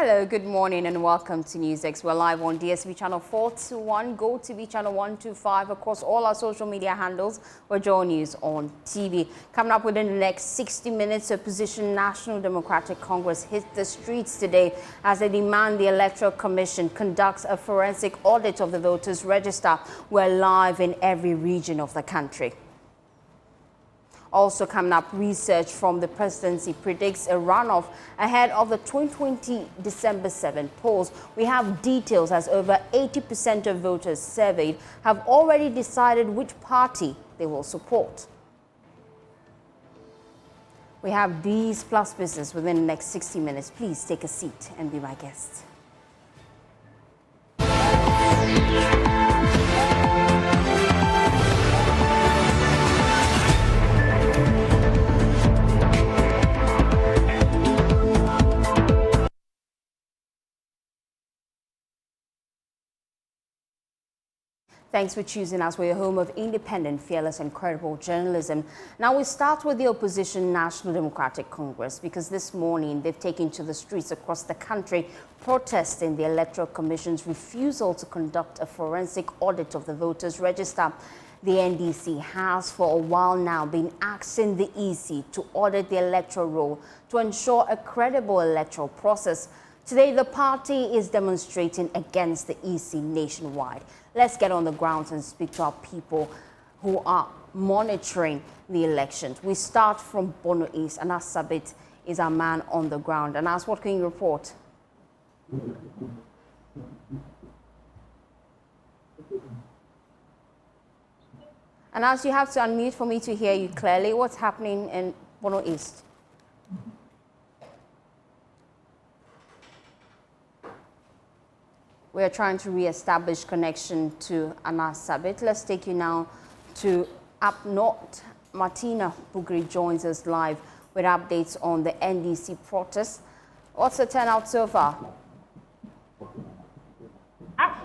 Hello, good morning and welcome to NewsX. We're live on DSTV channel 421, Go TV channel 125, across all our social media handles. We're Joy News on TV. Coming up within the next 60 minutes, opposition National Democratic Congress hit the streets today as they demand the Electoral Commission conducts a forensic audit of the voters' register. We're live in every region of the country. Also coming up, research from the presidency predicts a runoff ahead of the 2020 December 7 polls. We have details as over 80% of voters surveyed have already decided which party they will support. We have these plus business within the next 60 minutes. Please take a seat and be my guest. Thanks for choosing us. We're your home of independent, fearless and credible journalism. Now we start with the opposition National Democratic Congress, because this morning they've taken to the streets across the country protesting the Electoral Commission's refusal to conduct a forensic audit of the voters' register. The NDC has for a while now been asking the EC to audit the electoral roll to ensure a credible electoral process. Today, the party is demonstrating against the EC nationwide. Let's get on the ground and speak to our people who are monitoring the elections. We start from Bono East, and Anas Sabit is our man on the ground. And Anas, what can you report? And as you have to unmute for me to hear you clearly, what's happening in Bono East? We are trying to re-establish connection to Anas Sabit. Let's take you now to up north. Martina Bugri joins us live with updates on the NDC protest. What's the turnout so far?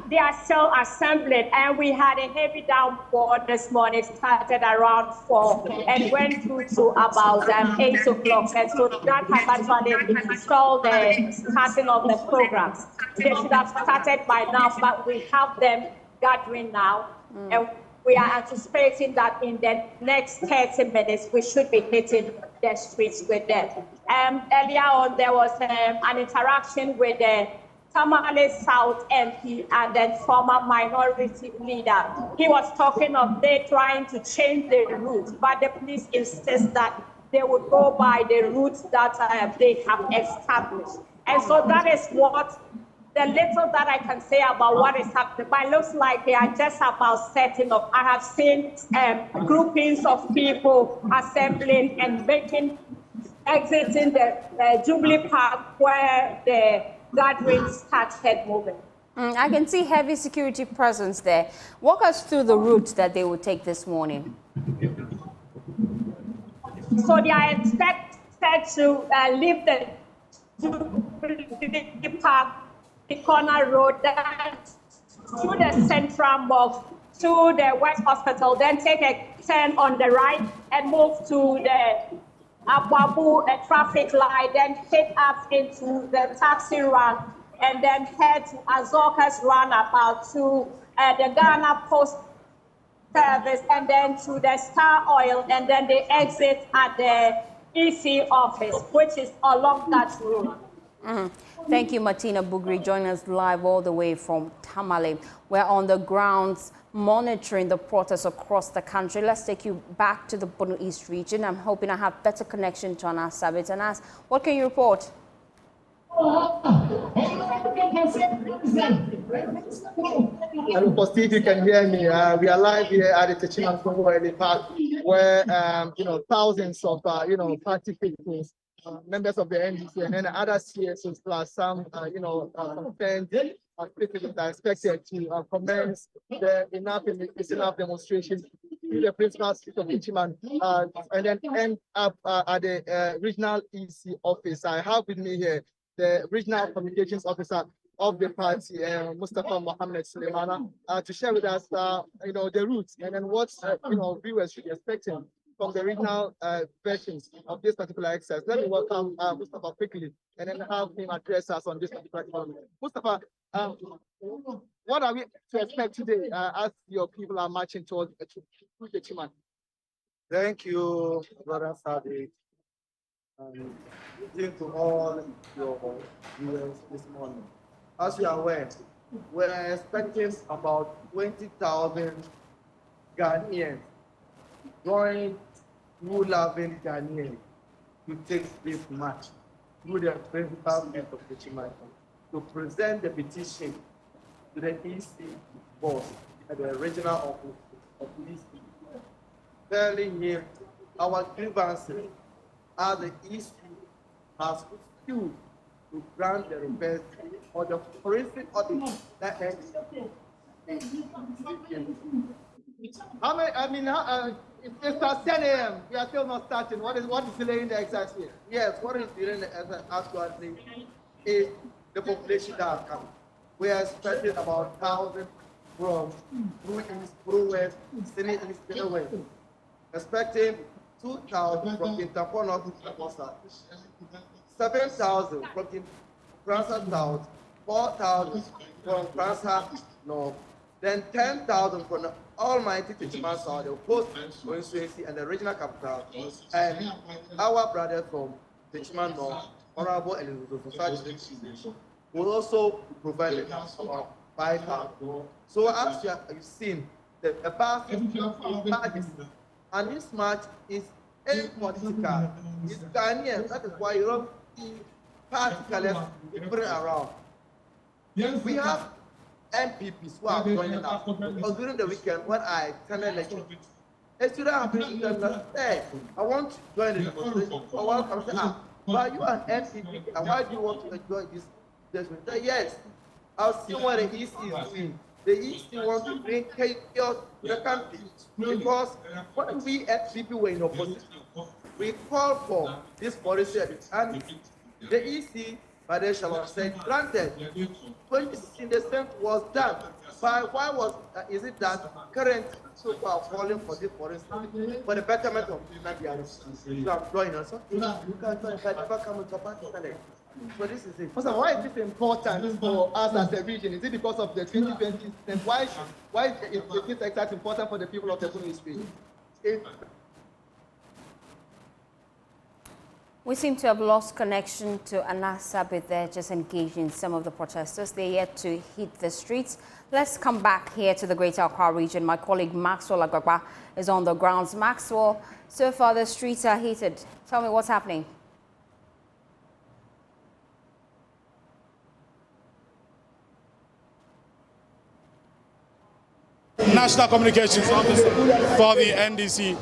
They are still assembling, and we had a heavy downpour this morning. Started around 4 and went through to about 8 o'clock, and so that has actually stalled the starting of the programs. They should have started by now, but we have them gathering now, and we are anticipating that in the next 30 minutes we should be hitting the streets with them. Earlier on, there was an interaction with the Tamale South MP and then former minority leader. He was talking of they trying to change the route, but the police insist that they would go by the routes that they have established. And so that is what the little that I can say about what is happening. But it looks like they are just about setting up. I have seen groupings of people assembling and exiting the Jubilee Park where the gatherings started moving. I can see heavy security presence there. Walk us through the route that they will take this morning. So they are expected to leave the Jubilee Park, the corner road, then through the central mosque to the West Hospital, then take a turn on the right and move to the Ababu, a traffic light, then hit up into the taxi run, and then head to Azoka's runabout to the Ghana Post Service, and then to the Star Oil, and then they exit at the EC office, which is along that route. Thank you, Martina Bugri, joining us live all the way from Tamale. We're on the grounds monitoring the protests across the country. Let's take you back to the Bono East region. I'm hoping I have better connection to Anas Sabit. Anas, what can you report? And for Steve, you can hear me. We are live here at the Techiman Congo Park, where thousands of party people, members of the NDC, and then other CSOs plus some concerned people are expected to commence the enough demonstration to the principal street of Techiman, and then end up at the regional EC office. I have with me here the regional communications officer of the party, Mustafa Mohammed Suleimana, to share with us, the route and then what viewers should be expecting from the regional versions of this particular exercise. Let me welcome Mustafa quickly and then have him address us on this particular topic. Mustafa, what are we to expect today as your people are marching towards the Chiman? Thank you, Brother Sadi. Greeting to all your viewers this morning. As you are aware, we're expecting about 20,000 Ghanaians join rule-loving Ghanaians to take this march through the principal gate of the Chiman to present the petition to the EC boss at the regional office of the EC, telling him our grievances as the EC has refused to grant the request or the forensic audit that ends. How many? I mean, it's at 10 a.m. We are still not starting. What is delaying the exercise here? Yes, what is delaying the exercise actually is the population that has come. We are expecting about 1,000 from through east, through west, city east, city west. Expecting 2,000 from Interpol North to Interpol South, 7,000 from Fransa South, 4,000 from Fransa North, then 10,000 from the almighty Tichiman South, the post constituency and the regional capital, and our brothers from Tichiman North, Honorable Elizabeth Society, will also provide about 5,000. So as you have seen, the past marches, and this march is apolitical. It's Ghanaian. That is why you don't see party colors put around. We have MPPs who are joining us. Because during the weekend, when I attended lecture, a student have been hey, I want to join the demonstration. I want to say, but you are an MPP, and why do you want to enjoy this? Yes, I'll see what the EC is doing. The EC wants to bring chaos to the country because when we FPP were in opposition, we called for this policy and the EC, by the shall have said, granted. 2016, the same was done. But why is it that current people are calling for this policy for the betterment of Nigeria? So I'm joining us. You can join, but never come into party. So this is it. So why is this important for us as a region? Is it because of the 2020? And why is this exercise important for the people of the Bunis region? We seem to have lost connection to Anasa, but they're just engaging some of the protesters. They're yet to hit the streets. Let's come back here to the Greater Accra region. My colleague Maxwell Agagba is on the grounds. Maxwell, so far the streets are heated. Tell me what's happening. National Communications Officer for the NDC.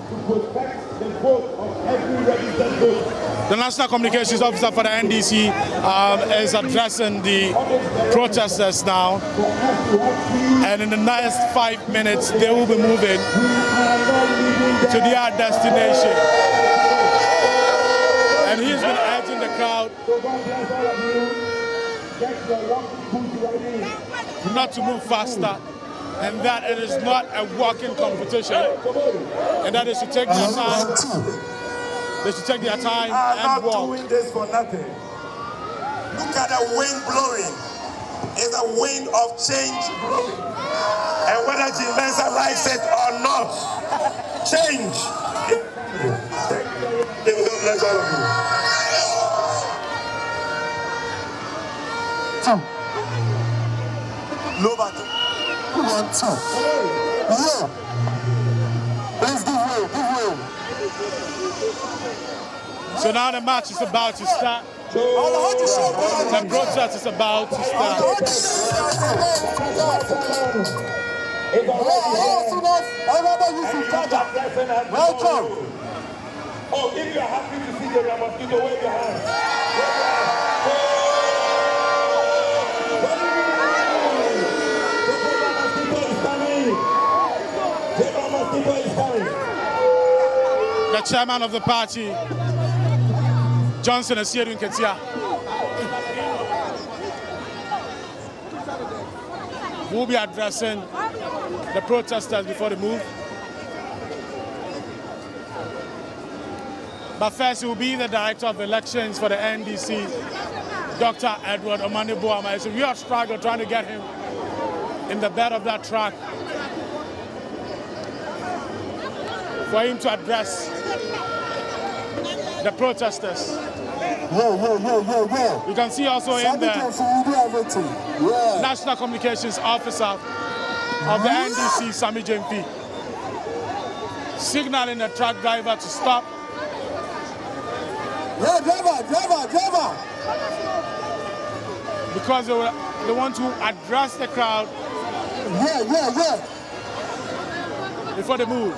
The National Communications Officer for the NDC is addressing the protesters now, and in the next 5 minutes they will be moving to their destination. And he's been urging the crowd not to move faster, and that it is not a walking competition, and that they should take their time. They should take their time and walk. I'm not doing this for nothing. Look at the wind blowing. It's a wind of change blowing. And whether Jimensa likes it or not, change. They will God bless all of you. Nobody. Yeah. Let's give way. So now the match is about to start. The protest is about to start. Welcome. Oh, if you are happy to see the mosquito, wave your hands. The chairman of the party, Johnson Asiedu Nketia, will be addressing the protesters before they move. But first, it will be the Director of Elections for the NDC, Dr. Edward Omanibuama. So we are struggling trying to get him in the bed of that truck for him to address the protesters. You can see also in the National Communications Officer of the NDC, Sami Jempi, signaling the truck driver to stop. Yeah, driver. Because they want to address the crowd before they move.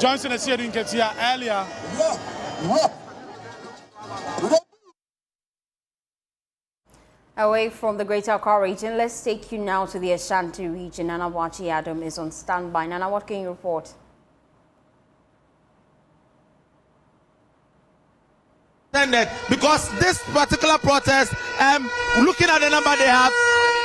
Johnson is here in Ketia earlier. Away from the Greater Accra region, let's take you now to the Ashanti region. Nana Wachi Adam is on standby. Nana, what can you report? Because this particular protest, looking at the number they have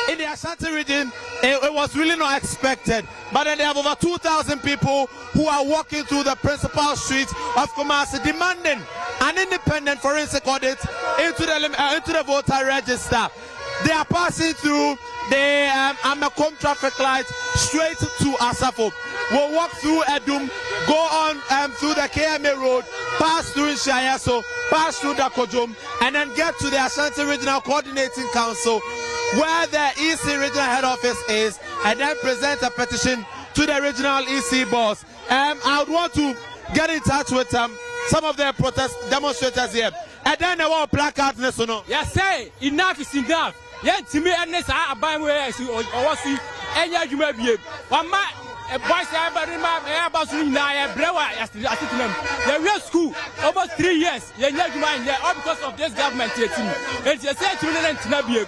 in the Ashanti region, it was really not expected. But then they have over 2,000 people who are walking through the principal streets of Kumasi demanding an independent forensic audit into the voter register. They are passing through the Amakom traffic lights straight to Asafo. We'll walk through Edum, go on through the KMA road, pass through Shayaso, pass through Dakojum, and then get to the Ashanti Regional Coordinating Council, where the EC regional head office is, and then present a petition to the regional EC boss. I would want to get in touch with some of the protest demonstrators here. And then they want placard. Yes, say enough is enough. Yes, to me, and this I buy where I see or see any you may be. One man, a boy, everybody, about now, brewer, as the real school over 3 years. You know, all because of this government. It's a set to be.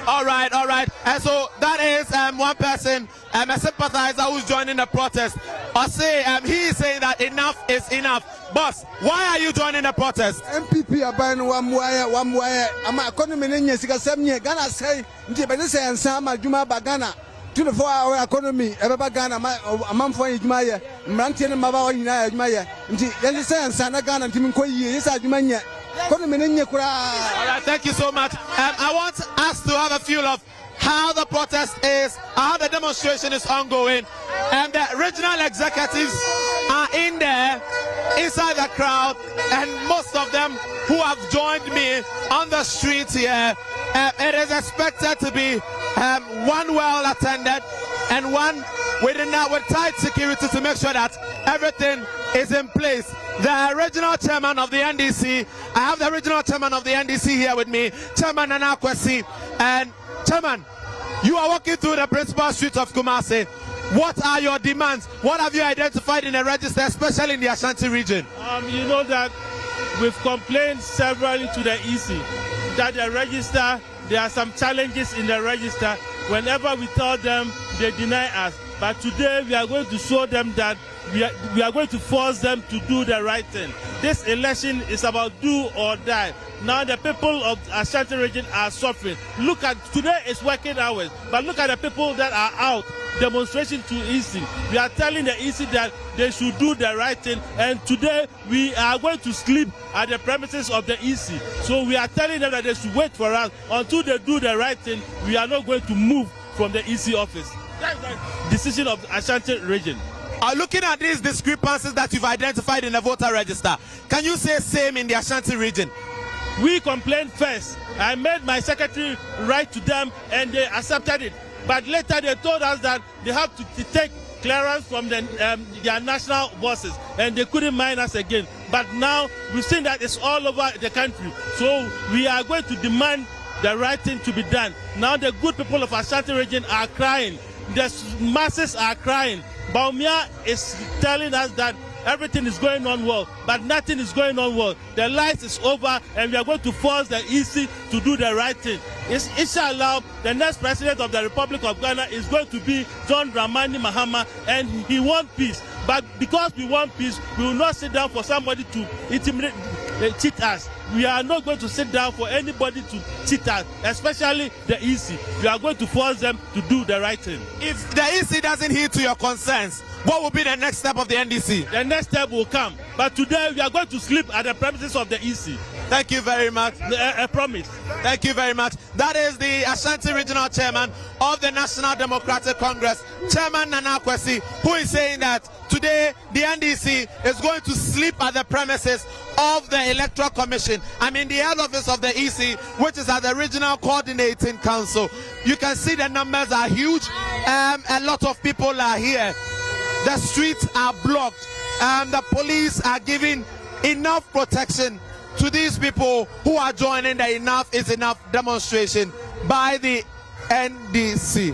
All right. And so that is one person, a sympathizer who's joining the protest. I say he is saying that enough is enough. Boss, why are you joining the protest? MPP are buying one way. I'm a economy in Ghana say, and Sama Juma Bagana. 24-hour economy, ever Ghana, a month for Maya, Mantin and Mava in Maya. Then say, and Sanagan and Timko, yes, I demand yet. All right, thank you so much. I want us to have a feel of how the protest is, how the demonstration is ongoing, and the regional executives are in there, inside the crowd, and most of them who have joined me on the streets here. It is expected to be one well attended and one with tight security to make sure that everything is in place. The regional chairman of the NDC, I have the regional chairman of the NDC here with me, Chairman Nana Kwesi. And Chairman, you are walking through the principal streets of Kumasi. What are your demands? What have you identified in the register, especially in the Ashanti region? You know that we've complained severally to the EC that the register, there are some challenges in the register. Whenever we tell them, they deny us. But today we are going to show them that we are going to force them to do the right thing. This election is about do or die. Now the people of Ashanti region are suffering. Look at, today is working hours, but look at the people that are out demonstration to EC. We are telling the EC that they should do the right thing, and today we are going to sleep at the premises of the EC. So we are telling them that they should wait for us until they do the right thing. We are not going to move from the EC office. That's the decision of the Ashanti region. Looking at these discrepancies that you've identified in the voter register, can you say same in the Ashanti region? We complained first. I made my secretary write to them and they accepted it. But later they told us that they have to take clearance from their national bosses and they couldn't mind us again. But now we've seen that it's all over the country. So we are going to demand the right thing to be done. Now the good people of Ashanti region are crying. The masses are crying. Baumia is telling us that everything is going on well, but nothing is going on well. The light is over, and we are going to force the EC to do the right thing. Inshallah, the next president of the Republic of Ghana is going to be John Dramani Mahama, and he wants peace. But because we want peace, we will not sit down for somebody to intimidate, cheat us. we are not going to sit down for anybody to cheat us, especially the EC. We are going to force them to do the right thing. If the EC doesn't heed to your concerns, what will be the next step of the NDC? The next step will come. But today we are going to sleep at the premises of the EC. Thank you very much. I promise. Thank you very much. That is the Ashanti Regional Chairman of the National Democratic Congress, Chairman Nana Kwesi, who is saying that today the NDC is going to sleep at the premises of the Electoral Commission. I mean the head office of the EC, which is at the Regional Coordinating Council. You can see the numbers are huge. A lot of people are here. The streets are blocked. The police are giving enough protection to these people who are joining the Enough is Enough demonstration by the NDC.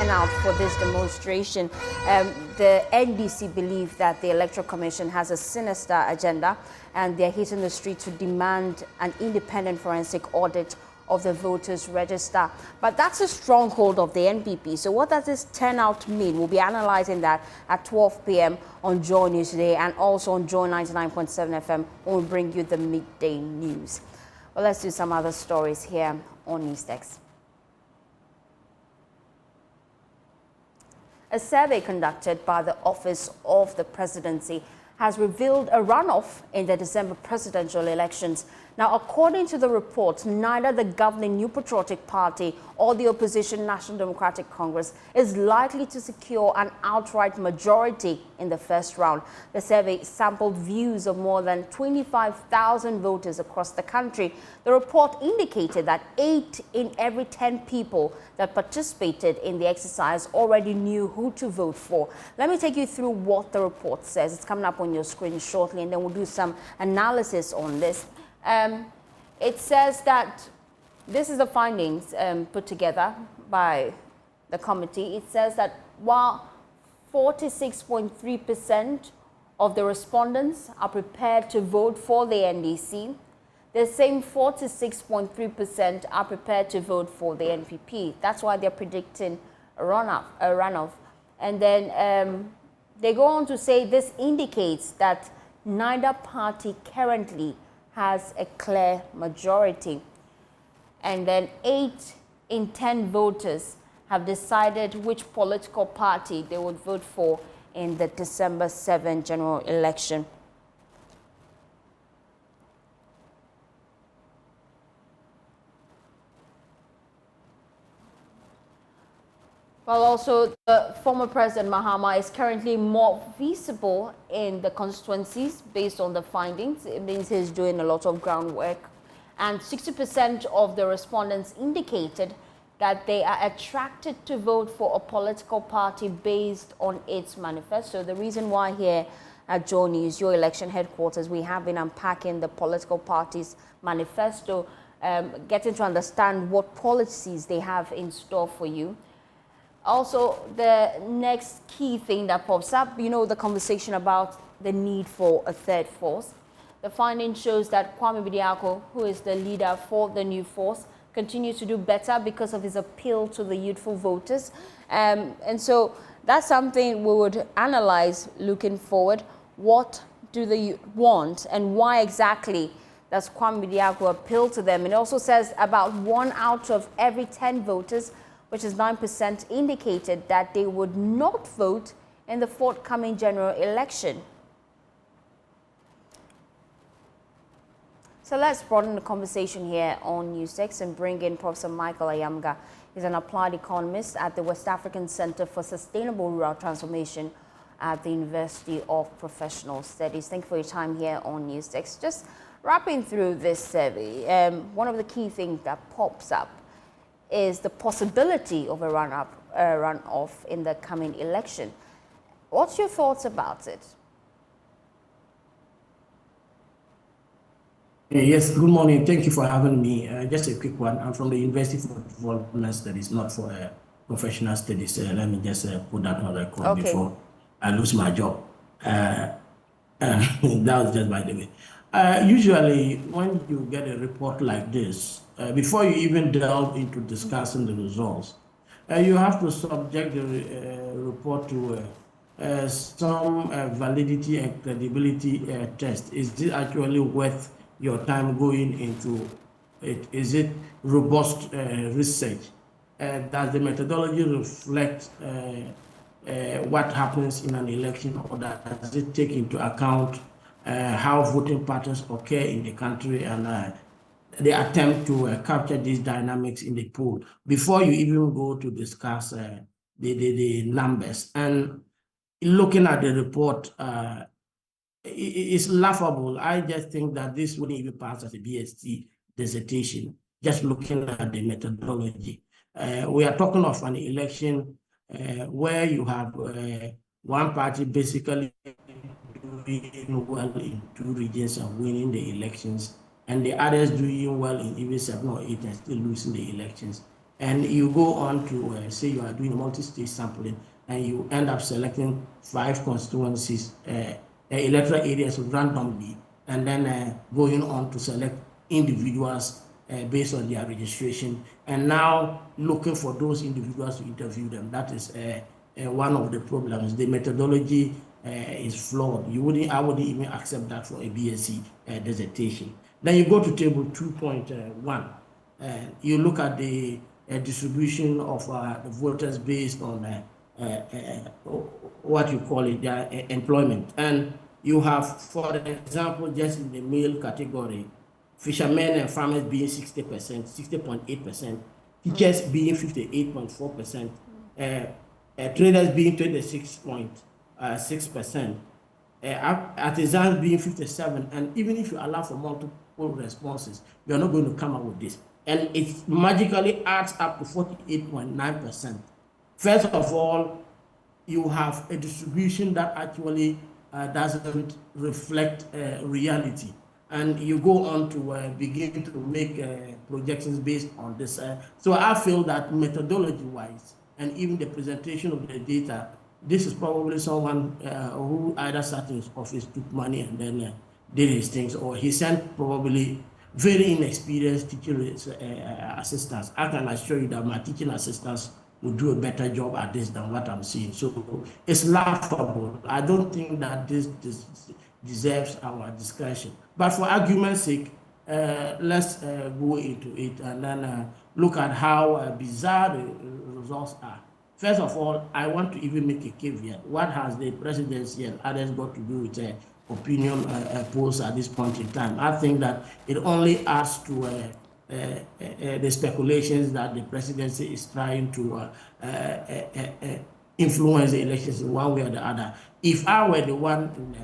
And out for this demonstration, the NDC believe that the Electoral Commission has a sinister agenda and they're hitting the street to demand an independent forensic audit of the voters register. But that's a stronghold of the NPP. So what does this turnout mean? We'll be analyzing that at 12 p.m. on Joy News today and also on Joy 99.7 FM when we bring you the midday news. Well, let's do some other stories here on Newstex. A survey conducted by the Office of the Presidency has revealed a runoff in the December presidential elections. Now, according to the report, neither the governing New Patriotic Party or the opposition National Democratic Congress is likely to secure an outright majority in the first round. The survey sampled views of more than 25,000 voters across the country. The report indicated that 8 in every 10 people that participated in the exercise already knew who to vote for. Let me take you through what the report says. It's coming up on your screen shortly, and then we'll do some analysis on this. It says that this is the findings put together by the committee. It says that while 46.3% of the respondents are prepared to vote for the NDC, the same 46.3% are prepared to vote for the NPP. That's why they're predicting a runoff. And then they go on to say this indicates that neither party currently has a clear majority. And then 8 in 10 voters have decided which political party they would vote for in the December 7 general election. Well, also, the former President Mahama is currently more visible in the constituencies based on the findings. It means he's doing a lot of groundwork. And 60% of the respondents indicated that they are attracted to vote for a political party based on its manifesto. The reason why here at Joy News, your election headquarters, we have been unpacking the political party's manifesto, getting to understand what policies they have in store for you. Also, the next key thing that pops up, you know, the conversation about the need for a third force. The finding shows that Kwame Bediako, who is the leader for the new force, continues to do better because of his appeal to the youthful voters. And so that's something we would analyze looking forward. What do they want and why exactly does Kwame Bediako appeal to them? It also says about 1 out of every 10 voters, which is 9%, indicated that they would not vote in the forthcoming general election. So let's broaden the conversation here on Newstex and bring in Professor Michael Ayamga. He's an applied economist at the West African Center for Sustainable Rural Transformation at the University of Professional Studies. Thank you for your time here on Newstex. Just wrapping through this survey, one of the key things that pops up is the possibility of a runoff in the coming election. What's your thoughts about it? Yes, good morning. Thank you for having me. Just a quick one. I'm from the University for Development Studies, not for professional studies. Let me just put that on record before I lose my job. That was just by the way. Usually, when you get a report like this, before you even delve into discussing the results, you have to subject the report to some validity and credibility test. Is this actually worth your time going into it? Is it robust research? Does the methodology reflect what happens in an election, or does it take into account how voting patterns occur in the country and the attempt to capture these dynamics in the poll before you even go to discuss the numbers? And looking at the report, it's laughable. I just think that this wouldn't even pass as a BSc dissertation, just looking at the methodology. We are talking of an election where you have one party basically doing well in 2 regions and winning the elections, and the others doing well in even 7 or 8 and still losing the elections. And you go on to say you are doing multi-state sampling, and you end up selecting 5 constituencies, electoral areas randomly, and then going on to select individuals based on their registration, and now looking for those individuals to interview them. That is one of the problems. The methodology is flawed. I wouldn't even accept that for a BSc dissertation. Then you go to table 2.1. You look at the distribution of the voters based on what you call it, their employment. And you have, for example, just in the male category, fishermen and farmers being 60%, 60.8%, teachers being 58.4%, traders being 26.6%, artisans being 57%, and even if you allow for multiple responses, you are not going to come up with this. And it magically adds up to 48.9%. First of all, you have a distribution that actually doesn't reflect reality. And you go on to begin to make projections based on this. So I feel that methodology-wise, and even the presentation of the data, this is probably someone who either sat in his office, took money, and then did his things, or he sent probably very inexperienced teaching assistants. I can assure you that my teaching assistants will do a better job at this than what I'm seeing. So it's laughable. I don't think that this deserves our discussion. But for argument's sake, let's go into it and then look at how bizarre the results are. First of all, I want to even make a caveat. What has the presidency and others got to do with opinion polls at this point in time? I think that it only adds to the speculations that the presidency is trying to influence the elections in one way or the other. If I were the one in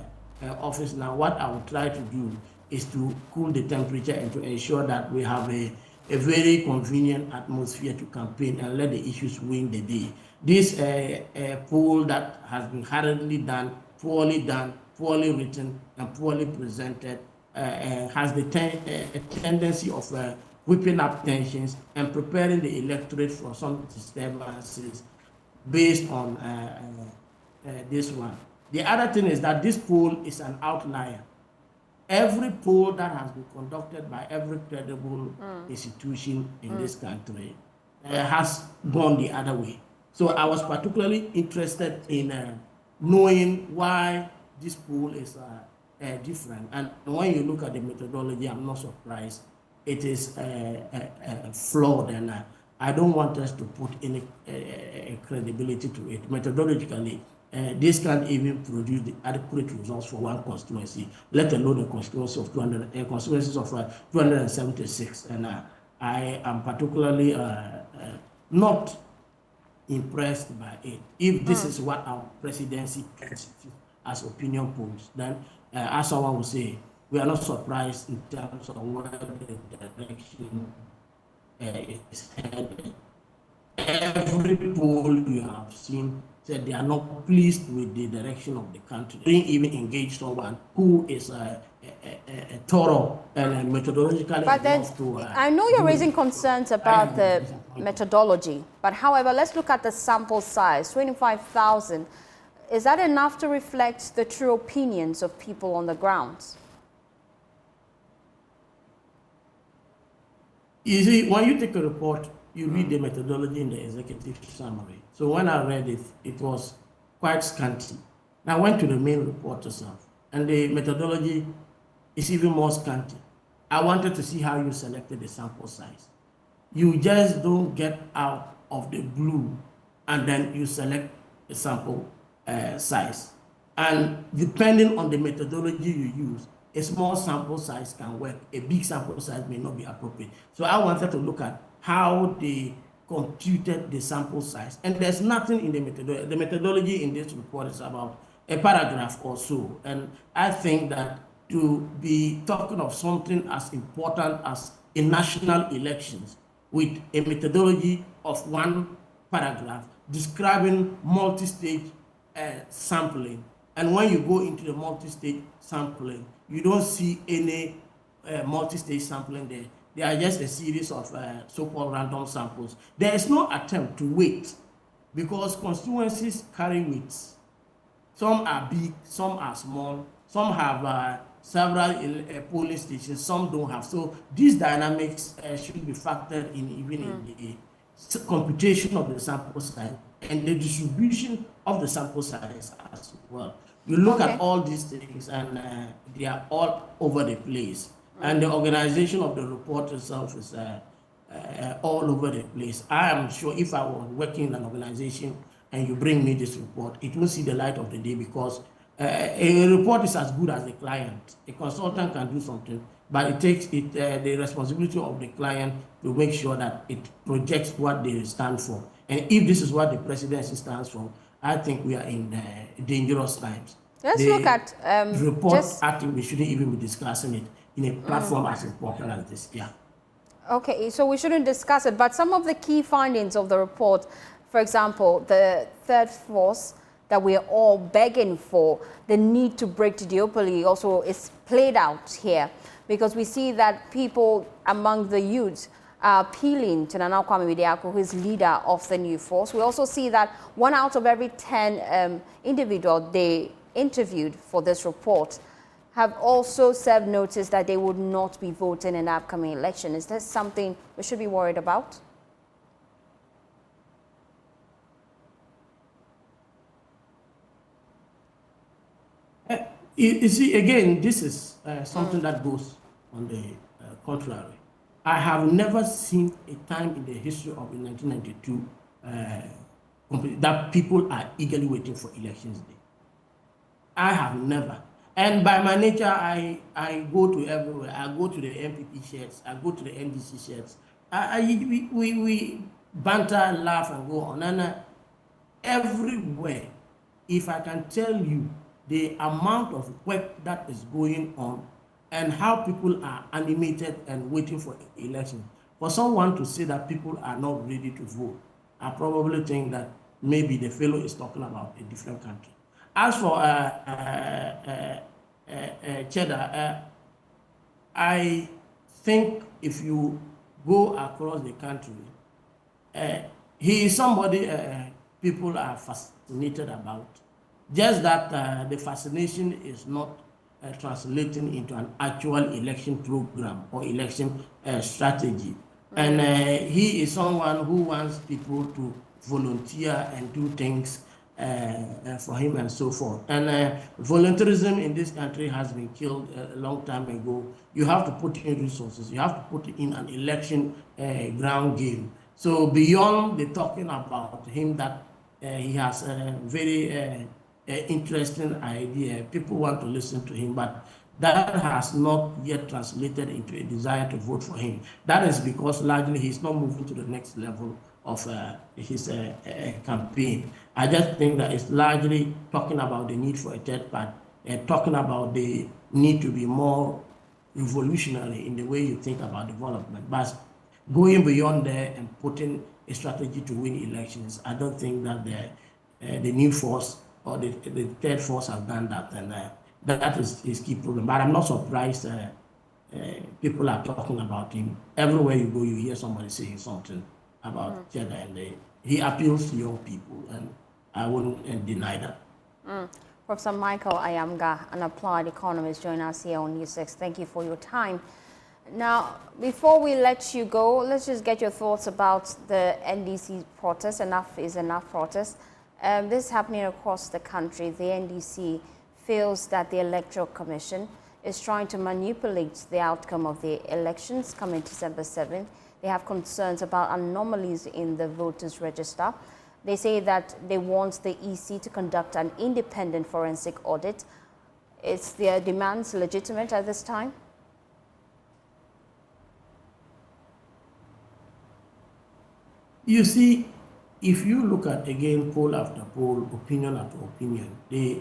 office now, what I would try to do is to cool the temperature and to ensure that we have a very convenient atmosphere to campaign and let the issues win the day. This poll that has been hurriedly done, poorly written, and poorly presented has the tendency of whipping up tensions and preparing the electorate for some disturbances based on this one. The other thing is that this poll is an outlier. Every poll that has been conducted by every credible institution in this country has gone the other way. So I was particularly interested in knowing why this poll is different. And when you look at the methodology, I'm not surprised. It is flawed, and I don't want us to put any credibility to it. Methodologically, this can't even produce the adequate results for one constituency, let alone a constituency of 276. And I am particularly not impressed by it. If this is what our presidency constitutes as opinion polls, then as someone would say, we are not surprised in terms of where the direction is headed. Every poll you have seen said they are not pleased with the direction of the country. They didn't even engage someone who is thorough and methodologically. But then, I know you're raising concerns about the methodology, but however, let's look at the sample size, 25,000. Is that enough to reflect the true opinions of people on the ground? You see, when you take a report, you read the methodology in the executive summary. So when I read it, it was quite scanty. I went to the main report itself, and the methodology is even more scanty. I wanted to see how you selected the sample size. You just don't get out of the blue and then you select a sample size. And depending on the methodology you use, a small sample size can work, a big sample size may not be appropriate. So I wanted to look at how they computed the sample size. And there's nothing in the methodology. The methodology in this report is about a paragraph or so. And I think that to be talking of something as important as a national elections with a methodology of one paragraph describing multi-stage sampling, and when you go into the multi-stage sampling, you don't see any multi-stage sampling there. They are just a series of so-called random samples. There is no attempt to weight, because constituencies carry weights. Some are big, some are small, some have several polling stations, some don't have. So these dynamics should be factored in even in the computation of the sample size and the distribution of the sample size as well. You look at all these things and they are all over the place. And the organization of the report itself is all over the place. I am sure if I was working in an organization and you bring me this report, it will see the light of the day, because a report is as good as the client. A consultant can do something, but it takes the responsibility of the client to make sure that it projects what they stand for. And if this is what the presidency stands for, I think we are in dangerous times. Let's look at report. I think we shouldn't even be discussing it in a platform as important as this. Yeah. Okay, so we shouldn't discuss it, but some of the key findings of the report, for example, the third force that we're all begging for, the need to break the duopoly also is played out here, because we see that people among the youth are appealing to Nana Kwame Bediako, who is leader of the new force. We also see that 1 out of every 10 individuals they interviewed for this report have also served notice that they would not be voting in the upcoming election. Is this something we should be worried about? You see, again, this is something that goes on the contrary. I have never seen a time in the history of the 1992 that people are eagerly waiting for elections day. I have never. And by my nature, I go to everywhere. I go to the MPP shirts. I go to the NDC shirts. We banter, laugh, and go on. And everywhere, if I can tell you the amount of work that is going on and how people are animated and waiting for election, for someone to say that people are not ready to vote, I probably think that maybe the fellow is talking about a different country. As for Cheddar, I think if you go across the country, he is somebody people are fascinated about. Just that the fascination is not translating into an actual election program or election strategy. And he is someone who wants people to volunteer and do things for him and so forth. And volunteerism in this country has been killed a long time ago. You have to put in resources. You have to put in an election ground game. So beyond the talking about him that he has a very interesting idea, people want to listen to him, but that has not yet translated into a desire to vote for him. That is because largely he's not moving to the next level of his campaign. I just think that it's largely talking about the need for a third part, talking about the need to be more revolutionary in the way you think about development. But going beyond there and putting a strategy to win elections, I don't think that the new force or the third force have done that, and that is his key problem. But I'm not surprised people are talking about him. Everywhere you go, you hear somebody saying something about Cheddar, and he appeals to young people, and I wouldn't deny that. Professor Michael Ayamga, an applied economist, join us here on News 6. Thank you for your time. Now, before we let you go, let's just get your thoughts about the NDC protest. Enough is enough protest. This is happening across the country. The NDC feels that the Electoral Commission is trying to manipulate the outcome of the elections coming December 7th. They have concerns about anomalies in the voters' register. They say that they want the EC to conduct an independent forensic audit. Is their demands legitimate at this time? You see, if you look at, again, poll after poll, opinion after opinion, the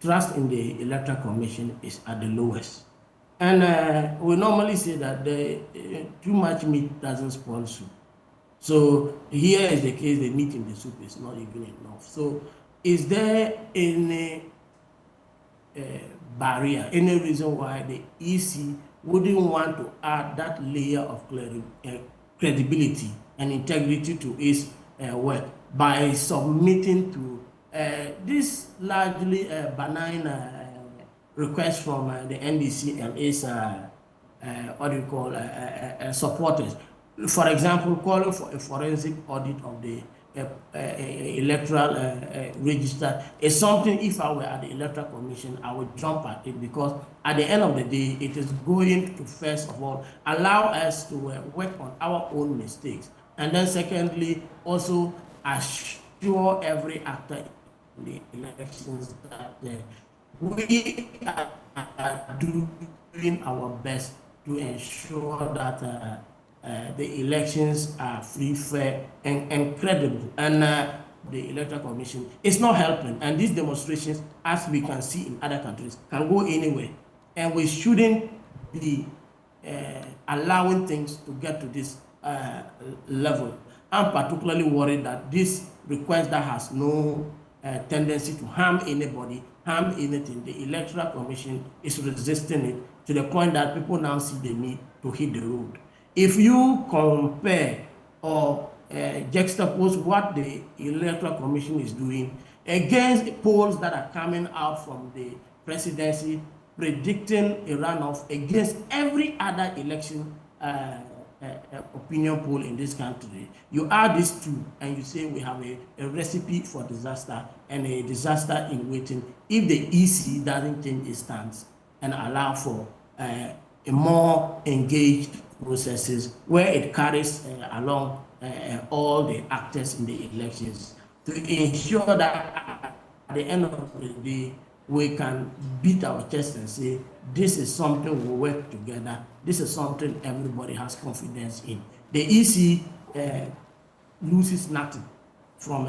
trust in the Electoral Commission is at the lowest. And we normally say that too much meat doesn't spoil soup. So here is the case, the meat in the soup is not even enough. So is there any barrier, any reason why the EC wouldn't want to add that layer of credibility and integrity to its work by submitting to this largely benign request from the NDC and its what do you call supporters? For example, calling for a forensic audit of the electoral register is something, if I were at the Electoral Commission, I would jump at it, because at the end of the day, it is going to, first of all, allow us to work on our own mistakes. And then secondly, also assure every actor in the elections that we are doing our best to ensure that the elections are free, fair, and credible. And the Electoral Commission is not helping. And these demonstrations, as we can see in other countries, can go anywhere. And we shouldn't be allowing things to get to this level. I'm particularly worried that this request that has no tendency to harm anybody, harm anything, the Electoral Commission is resisting it to the point that people now see the need to hit the road. If you compare or juxtapose what the Electoral Commission is doing against polls that are coming out from the presidency predicting a runoff against every other election opinion poll in this country, you add these two and you say we have a recipe for disaster and a disaster in waiting if the EC doesn't change its stance and allow for a more engaged processes where it carries along all the actors in the elections to ensure that at the end of the day we can beat our chest and say this is something we work together, this is something everybody has confidence in. The EC loses nothing from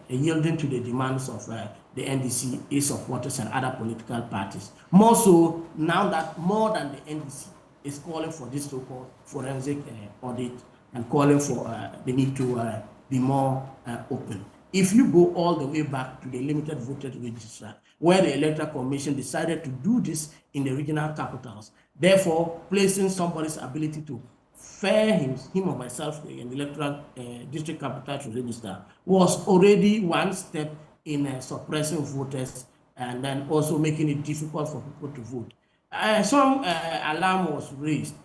yielding to the demands of the NDC, its supporters, and other political parties. More so now that more than the NDC is calling for this so-called forensic audit and calling for the need to be more open. If you go all the way back to the limited voter register, where the Electoral Commission decided to do this in the regional capitals, therefore placing somebody's ability to fare him or myself in electoral district capital to register was already one step in suppressing voters and then also making it difficult for people to vote. Some alarm was raised.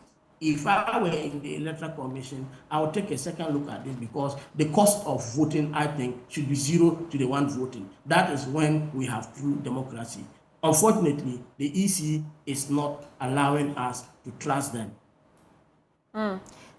If I were in the Electoral Commission, I would take a second look at it, because the cost of voting, I think, should be zero to the one voting. That is when we have true democracy. Unfortunately, the EC is not allowing us to trust them.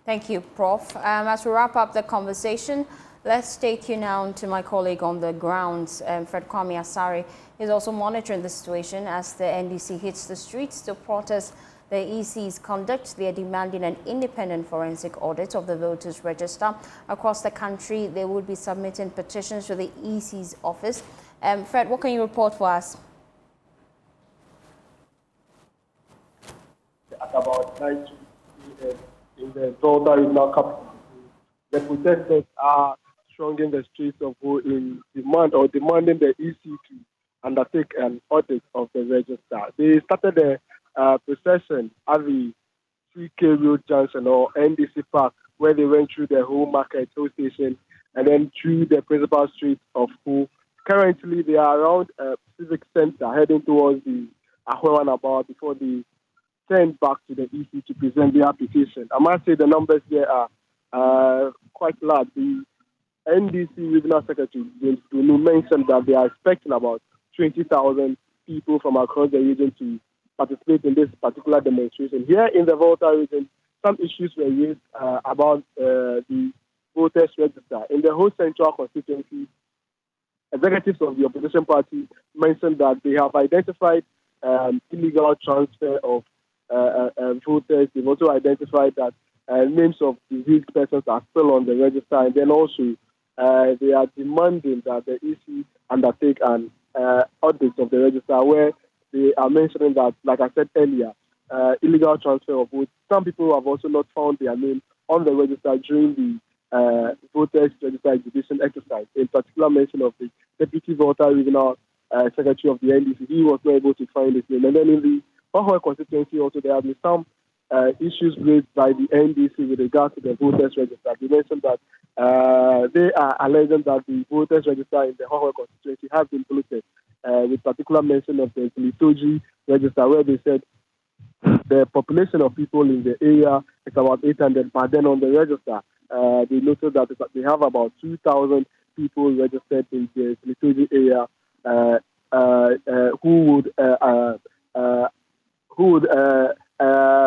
Thank you, Prof. As we wrap up the conversation, let's take you now to my colleague on the ground, Fred Kwame Asare. He's also monitoring the situation as the NDC hits the streets to protest the EC's conduct. They are demanding an independent forensic audit of the voters' register. Across the country, they would be submitting petitions to the EC's office. Fred, what can you report for us? At about 9 p.m. in the Volta regional capital, the protesters are strong in the streets of Wu in demanding the EC to undertake an audit of the register. They started a procession at the 3K Road Junction or NDC Park, where they went through the whole market, whole station, and then through the principal street of Wu. Currently, they are around Civic Center, heading towards the Ahwewan about before the sent back to the EC to present their application. I must say the numbers there are quite large. The NDC Regional Secretary James Dunu mentioned that they are expecting about 20,000 people from across the region to participate in this particular demonstration. Here in the Volta region, some issues were raised about the voters register. In the whole central constituency, executives of the opposition party mentioned that they have identified illegal transfer of voters. They've also identified that names of diseased persons are still on the register, and then also they are demanding that the EC undertake an audit of the register, where they are mentioning that, like I said earlier, illegal transfer of votes. Some people have also not found their name on the register during the voters register exhibition exercise. In particular, mention of the Deputy Volta Regional Secretary of the NDC, he was not able to find his name. And then in the Hohoe constituency also, there have been some issues raised by the NDC with regard to the voters register. They mentioned that they are alleging that the voters register in the Hohoe constituency has been polluted, with particular mention of the Litoji register, where they said the population of people in the area is about 800, but then on the register, they noted that they have about 2,000 people registered in the Litoji area who would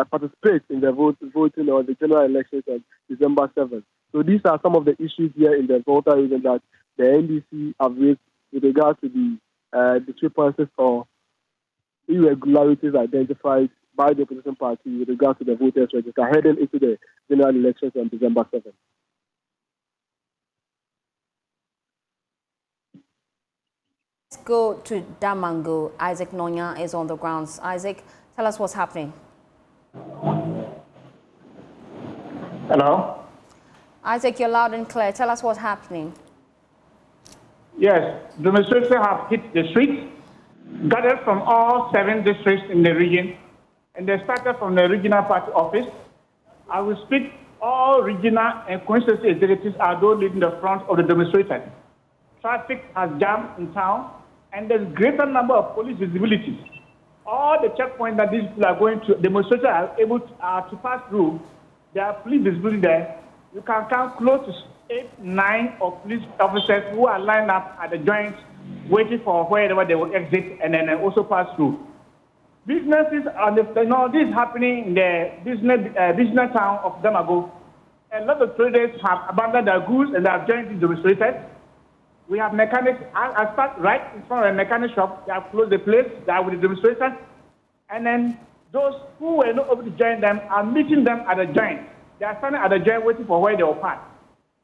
participate in the voting on the general elections on December 7th. So these are some of the issues here in the Volta region that the NDC have raised with regard to the discrepancies or irregularities identified by the opposition party with regard to the voters register heading into the general elections on December 7th. Let's go to Damango. Isaac Nonya is on the grounds. Isaac, tell us what's happening. Hello? Isaac, you're loud and clear. Tell us what's happening. Yes, demonstrators have hit the streets, gathered from all 7 districts in the region, and they started from the regional party office. I will speak, all regional and constituency executives are those leading the front of the demonstrators. Traffic has jammed in town, and there's greater number of police visibilities. All the checkpoints that these people are going to, demonstrators are able to pass through, there are police visibility there. You can count close to 8, 9 of police officers who are lined up at the joints, waiting for wherever they will exit and then also pass through. Businesses are, this is happening in the business town of Damago. A lot of traders have abandoned their goods and they have joined the demonstrators. We have mechanics. I start right in front of a mechanic shop. They have closed the place. They are with the demonstrators. And then those who were not able to join them are meeting them at the joint. They are standing at the joint waiting for where they will pass.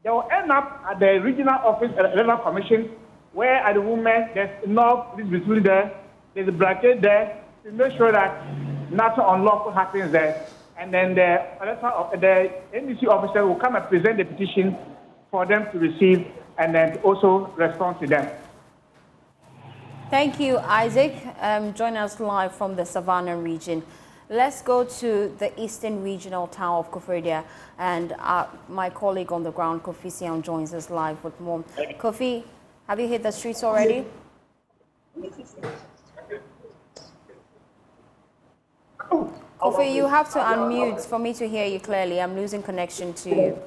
They will end up at the regional office, at the regional commission, where at the moment there's enough visibility there. There's a blockade there to make sure that nothing unlawful happens there. And then the NDC officer will come and present the petition for them to receive and then also respond to them. Thank you, Isaac. Join us live from the Savannah region. Let's go to the eastern regional town of Koforidua, and my colleague on the ground, Kofi Siam, joins us live with more. Kofi, have you hit the streets already? Kofi, you have to unmute for me to hear you clearly. I'm losing connection to you.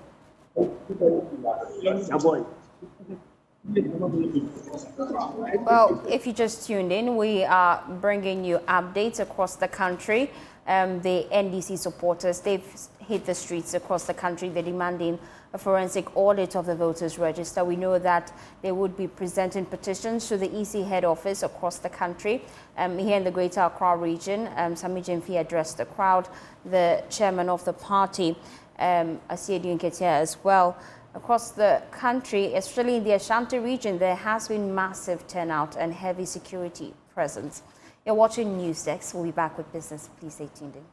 Well, if you just tuned in, we are bringing you updates across the country. The NDC supporters, they've hit the streets across the country. They're demanding a forensic audit of the voters' register. We know that they would be presenting petitions to the EC head office across the country. Here in the Greater Accra region, Sami Jemfi addressed the crowd, the chairman of the party, Asiedu Nketia as well. Across the country, especially in the Ashanti region, there has been massive turnout and heavy security presence. You're watching News Desk. We'll be back with business. Please stay tuned in.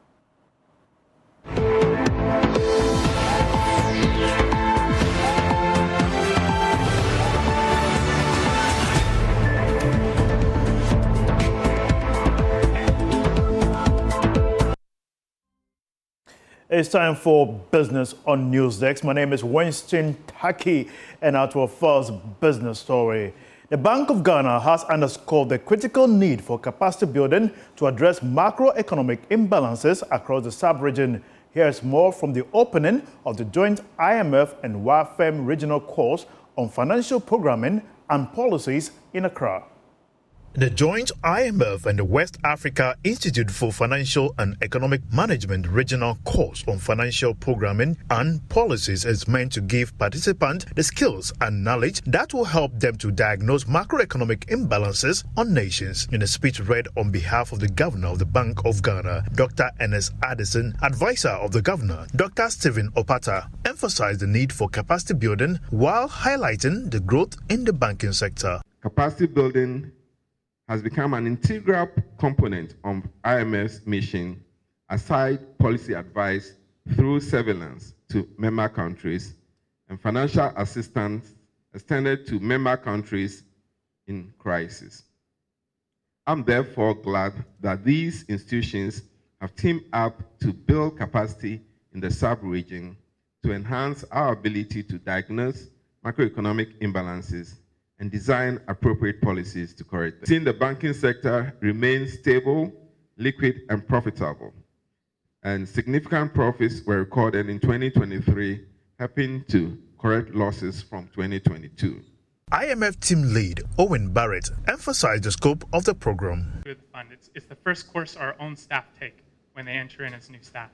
It's time for Business on Newsdesk. My name is Winston Taki, and now to our first business story. The Bank of Ghana has underscored the critical need for capacity building to address macroeconomic imbalances across the sub-region. Here's more from the opening of the joint IMF and WAFM regional course on financial programming and policies in Accra. The joint IMF and the West Africa Institute for Financial and Economic Management regional course on financial programming and policies is meant to give participants the skills and knowledge that will help them to diagnose macroeconomic imbalances on nations. In a speech read on behalf of the Governor of the Bank of Ghana, Dr. Ernest Addison, advisor of the Governor, Dr. Stephen Opata, emphasized the need for capacity building while highlighting the growth in the banking sector. Capacity building has become an integral component of IMF's mission, aside policy advice through surveillance to member countries and financial assistance extended to member countries in crisis. I'm therefore glad that these institutions have teamed up to build capacity in the sub-region to enhance our ability to diagnose macroeconomic imbalances and design appropriate policies to correct them. Seeing the banking sector remain stable, liquid, and profitable. And significant profits were recorded in 2023, helping to correct losses from 2022. IMF team lead Owen Barrett emphasized the scope of the program. With the fund, it's the first course our own staff take when they enter in as new staff.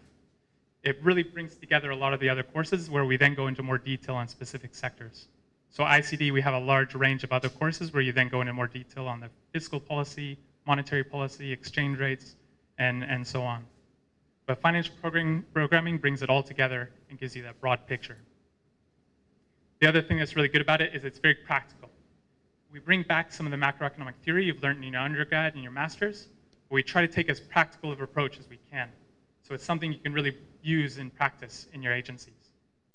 It really brings together a lot of the other courses where we then go into more detail on specific sectors. So ICD, we have a large range of other courses where you then go into more detail on the fiscal policy, monetary policy, exchange rates, and so on. But financial programming brings it all together and gives you that broad picture. The other thing that's really good about it is it's very practical. We bring back some of the macroeconomic theory you've learned in your undergrad and your master's, but we try to take as practical of an approach as we can. So it's something you can really use in practice in your agencies.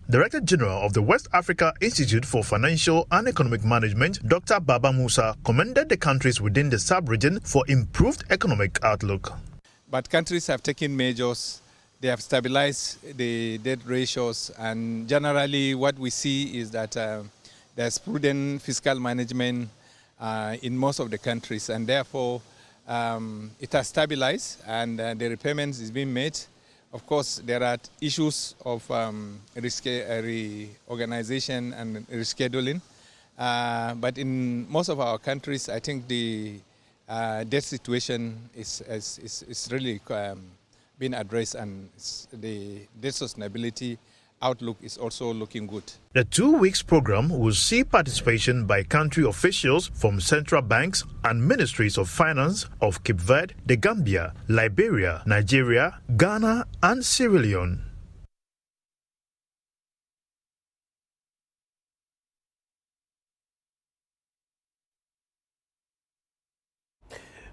Director General of the West Africa Institute for Financial and Economic Management, Dr. Baba Musa, commended the countries within the sub-region for improved economic outlook. But countries have taken measures, they have stabilized the debt ratios, and generally what we see is that there's prudent fiscal management in most of the countries, and therefore it has stabilized and the repayments is being made. Of course, there are issues of reorganization and rescheduling, but in most of our countries, I think the debt situation is really being addressed, and the debt sustainability outlook is also looking good. The 2 weeks program will see participation by country officials from central banks and ministries of finance of Cape Verde, the Gambia, Liberia, Nigeria, Ghana, and Sierra Leone.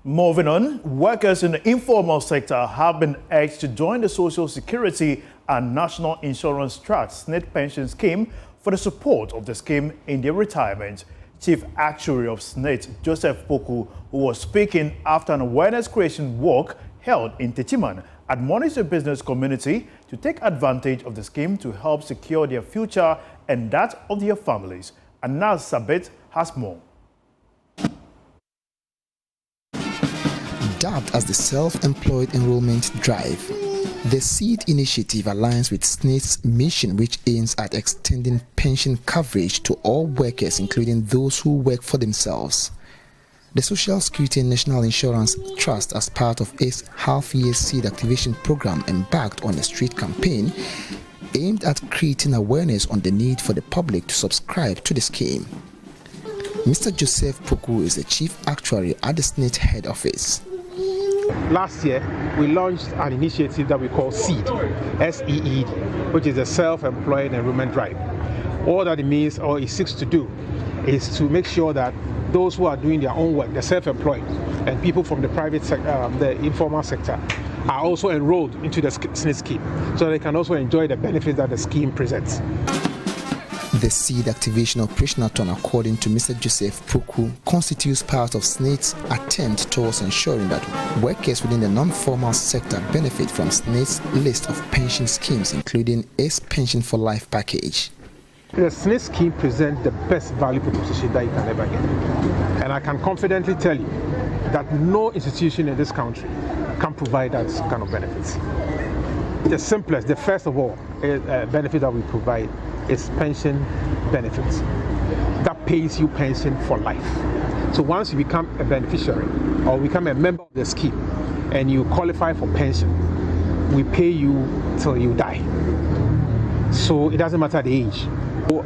Moving on, workers in the informal sector have been urged to join the Social Security and National Insurance Trust SNIT pension scheme for the support of the scheme in their retirement. Chief Actuary of SNIT, Joseph Poku, who was speaking after an awareness creation walk held in Techiman, admonished the business community to take advantage of the scheme to help secure their future and that of their families. Anaz Sabit has more. Dubbed as the Self-Employed Enrollment Drive, the SEED initiative aligns with SNIT's mission, which aims at extending pension coverage to all workers, including those who work for themselves. The Social Security and National Insurance Trust, as part of its half-year SEED activation program, embarked on a street campaign aimed at creating awareness on the need for the public to subscribe to the scheme. Mr. Joseph Poku is the Chief Actuary at the SNIT head office. Last year, we launched an initiative that we call SEED, S-E-E-D, which is a Self-Employed Enrollment Drive. All that it means, or it seeks to do, is to make sure that those who are doing their own work, they're self-employed, and people from the private sector, the informal sector, are also enrolled into the SNIT scheme, so they can also enjoy the benefits that the scheme presents. The SEED activation operational, according to Mr. Joseph Poku, constitutes part of SNIT's attempt towards ensuring that workers within the non-formal sector benefit from SNIT's list of pension schemes, including its Pension for Life package. The SNIT scheme presents the best value proposition that you can ever get. And I can confidently tell you that no institution in this country can provide that kind of benefits. The simplest, the first of all, benefit that we provide is pension benefits. That pays you pension for life. So once you become a beneficiary or become a member of the scheme and you qualify for pension, we pay you till you die. So it doesn't matter the age. So,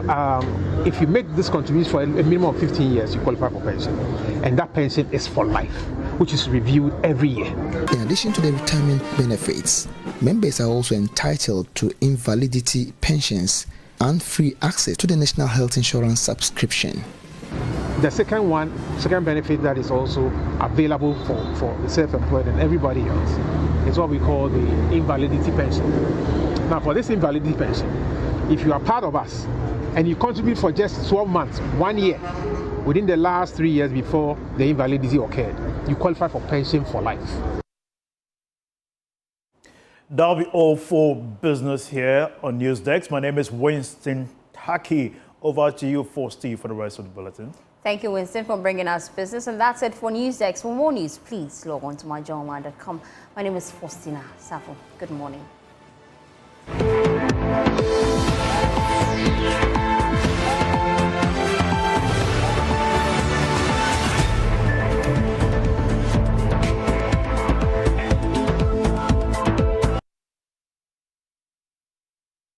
if you make this contribution for a minimum of 15 years, you qualify for pension. And that pension is for life, which is reviewed every year. In addition to the retirement benefits, members are also entitled to invalidity pensions and free access to the National Health Insurance subscription. The second benefit that is also available for the self-employed and everybody else is what we call the invalidity pension. Now, for this invalidity pension, if you are part of us and you contribute for just 12 months, 1 year, within the last 3 years before the invalidity occurred, you qualify for pension for life. That'll be all for business here on Newsdesk. My name is Winston Taki. Over to you, Steve, for the rest of the bulletin. Thank you, Winston, for bringing us business. And that's it for Newsdesk. For more news, please log on to myjournal.com. My name is Faustina Safo. Good morning.